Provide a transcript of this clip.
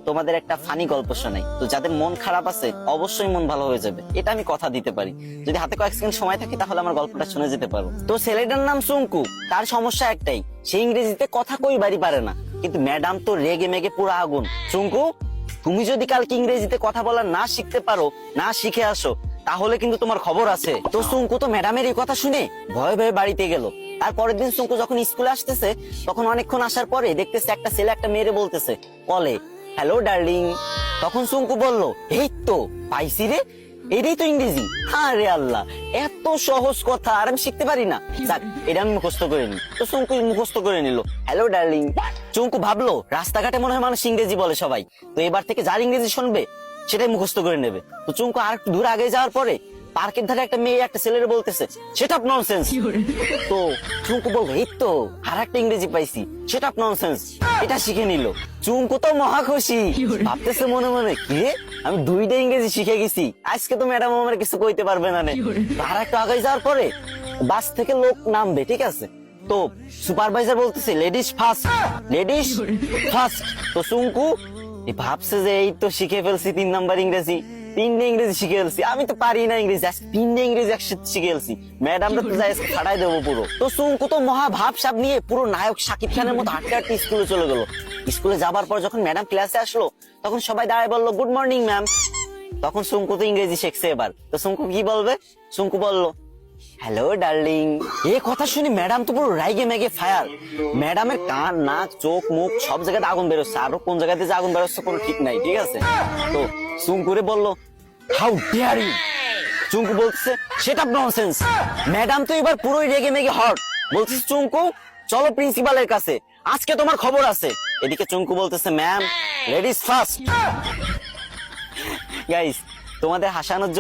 তোমাদের একটা ফানি গল্প শোনাই। তো যাদের মন খারাপ আছে অবশ্যই মন ভালো হয়ে যাবে, এটা আমি কথা দিতে পারি। যদি হাতে কয়েক সেকেন্ড সময় থাকে তাহলে আমার গল্পটা শুনে যেতে পারো। তো ছেলেটার নাম সুঙ্কু। তার সমস্যা একটাই, সে ইংরেজিতে কথা কইবারই পারে না। কিন্তু ম্যাডাম তো রেগে মেগে পুরো আগুন। সুঙ্কু, তুমি যদি কালকে ইংরেজিতে কথা বলা না শিখতে পারো, না শিখে আসো, তাহলে কিন্তু তোমার খবর আছে। তো সুঙ্কু তো ম্যাডামের এই কথা শুনে ভয়ে ভয়ে বাড়িতে গেল। আর পরের দিন সুঙ্কু যখন স্কুলে আসতেছে, তখন অনেকক্ষণ আসার পরে দেখতেছে একটা ছেলে একটা মেয়েরে বলতেছে কলে, হ্যালো ডার্লিং। তখন সুঙ্কু বলল, এই তো পাইছি রে, এটাই তো ইংরেজি। হ্যাঁ রে আল্লাহ, এত সহজ কথা আর আমি শিখতে পারি না। যাক, এটা আমি মুখস্থ করে নি। তো সুঙ্কু মুখস্থ করে নিল, হ্যালো ডার্লিং। চুঙ্কু ভাবলো রাস্তাঘাটে মনে হয় মানুষ ইংরেজি বলে সবাই, তো এবার থেকে যার ইংরেজি শুনবে সেটাই মুখস্থ করে নেবে। তো চুঙ্কু আর একটু দূর আগে যাওয়ার পরে পার্কের ধারে একটা মেয়ে একটা ছেলের বলতেছে, সেটা ননসেন্স। তো চুঙ্কু বলবে, এই তো আর একটা ইংরেজি পাইছি, সেটা ননসেন্স। এটা শিখে নিল। চুঙ্কু তো মহা খুশি, ভাবতেছে মনে মনে, কি রে, আমি দুইটা ইংরেজি শিখে গেছি, আজকে তো ম্যাডাম আমার কিছু কইতে পারবে না। আর একটু আগে যাওয়ার পরে বাস থেকে লোক নামবে, ঠিক আছে, তো সুপারভাইজার বলতেছে লেডিস ফার্স্ট, লেডিস ফার্স্ট। তো চুঙ্কু ভাবছে যে এই তো শিখে ফেলছি 3 নাম্বার ইংরেজি, 3টে ইংরেজি শিখে ফেলছি, আমি তো পারি না ইংরেজি, 3টে ইংরেজি একসাথে শিখে ফেলছি, ম্যাডামরা তো যাই ফাটাই দেবো পুরো। তো চুঙ্কু তো মহা ভাবসাব নিয়ে পুরো নায়ক শাকিব খানের মতো হাঁটতে হাঁটতে স্কুলে চলে গেল। স্কুলে যাবার পর যখন ম্যাডাম ক্লাসে আসলো, তখন সবাই দাঁড়ায় বললো, গুড মর্নিং ম্যাম। তখন চুঙ্কু তো ইংরেজি শিখছে এবার। তো চুঙ্কু কি বলবে? চুঙ্কু বললো, হ্যালো ডার্লিং। এই কথা শুনে ম্যাডাম তো পুরো রাইগে মেগে ফায়ার। ম্যাডামের কান, নাক, চোখ, মুখ সব জায়গাতে আগুন বেরোচ্ছে, আরো কোন জায়গাতে যে আগুন বেরোচ্ছে কোনো ঠিক নাই, ঠিক আছে। তো চুঙ্কুরে বললো, হাউ ডেয়ার ইউ। চুঙ্কু বলছে, সেটা ননসেন্স। ম্যাডাম তো এবার পুরোই রেগে মেগে হট, বলছে, চুঙ্কু চলো প্রিন্সিপালের কাছে, আজকে তোমার খবর আছে। এদিকে চুঙ্কু বলতেছে, ম্যাম লেডিস ফার্স্ট। গাইস, তোমাদের হাসানোর জন্য